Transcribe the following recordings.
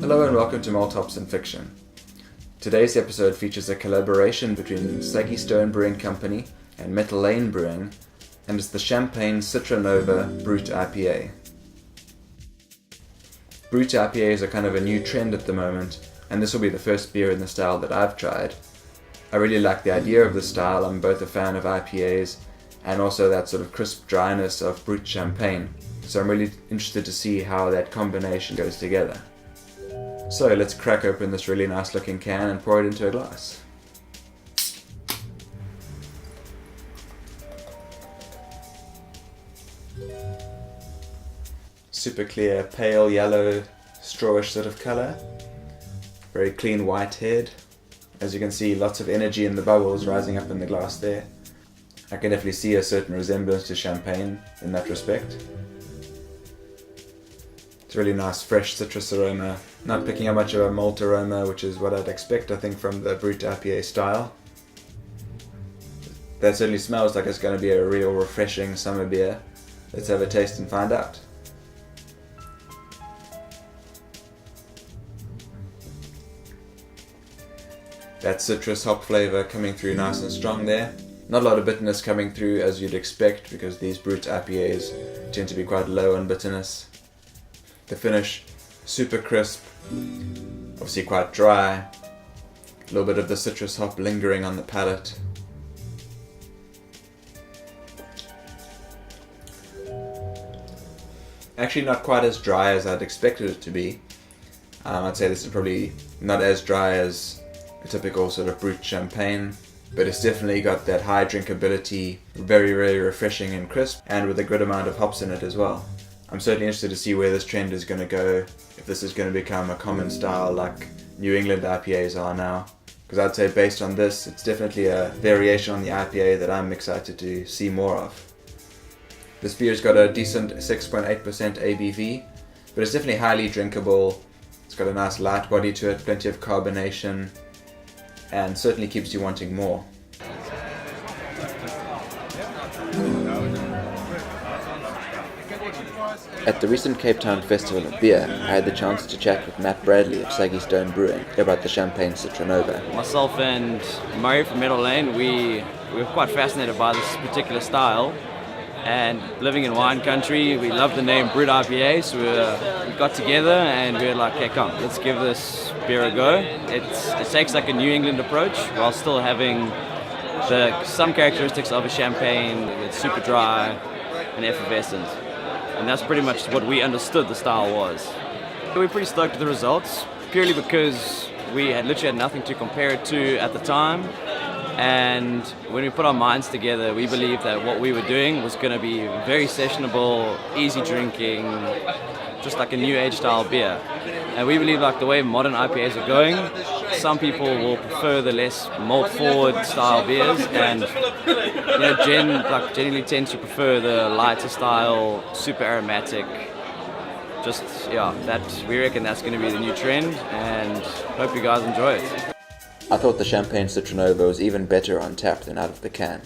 Hello and welcome to Malt, Hops and Fiction. Today's episode features a collaboration between Saggy Stone Brewing Company and Metal Lane Brewing, and it's the Champagne Citra Brut IPA. Brut IPAs are kind of a new trend at the moment, and this will be the first beer in the style that I've tried. I really like the idea of the style. I'm both a fan of IPAs and also that sort of crisp dryness of Brut Champagne, so I'm really interested to see how that combination goes together. So let's crack open this really nice looking can and pour it into a glass. Super clear, pale yellow, strawish sort of colour. Very clean white head. As you can see, lots of energy in the bubbles rising up in the glass there. I can definitely see a certain resemblance to champagne in that respect. It's a really nice fresh citrus aroma, not picking up much of a malt aroma, which is what I'd expect I think from the Brut IPA style. That certainly smells like it's going to be a real refreshing summer beer. Let's have a taste and find out. That citrus hop flavour coming through nice and strong there. Not a lot of bitterness coming through as you'd expect because these Brut IPAs tend to be quite low on bitterness. The finish, super crisp, obviously quite dry, a little bit of the citrus hop lingering on the palate. Actually not quite as dry as I'd expected it to be. I'd say this is probably not as dry as a typical sort of Brut champagne, but it's definitely got that high drinkability, very, very refreshing and crisp, and with a good amount of hops in it as well. I'm certainly interested to see where this trend is going to go, if this is going to become a common style like New England IPAs are now. Because I'd say based on this, it's definitely a variation on the IPA that I'm excited to see more of. This beer's got a decent 6.8% ABV, but it's definitely highly drinkable. It's got a nice light body to it, plenty of carbonation, and certainly keeps you wanting more. At the recent Cape Town Festival of Beer, I had the chance to chat with Matt Bradley of Saggy Stone Brewing about the Champagne Citra Nova. Myself and Murray from Metal Lane, we were quite fascinated by this particular style, and living in wine country, we love the name Brut IPA, so we got together and we were like, hey, come, let's give this beer a go. It takes like a New England approach while still having some characteristics of a champagne. It's super dry and effervescent. And that's pretty much what we understood the style was. We were pretty stoked with the results, purely because we had literally had nothing to compare it to at the time. And when we put our minds together, we believed that what we were doing was going to be very sessionable, easy drinking, just like a new age style beer. And we believe like the way modern IPAs are going, some people will prefer the less malt forward style beers, and generally tend to prefer the lighter style, super aromatic. We reckon that's going to be the new trend, and hope you guys enjoy it. I thought the Champagne Citra Nova was even better on tap than out of the can.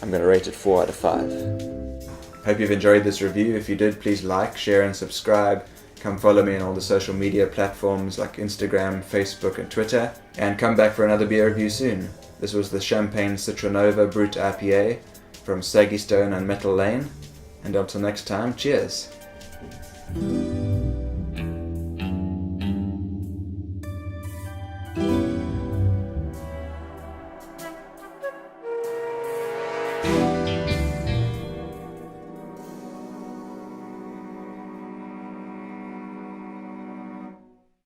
I'm going to rate it 4 out of 5. Hope you've enjoyed this review. If you did, please like, share and subscribe. Come follow me on all the social media platforms like Instagram, Facebook and Twitter. And come back for another beer review soon. This was the Champagne Citra Nova Brut IPA from Saggy Stone and Metal Lane. And until next time, cheers!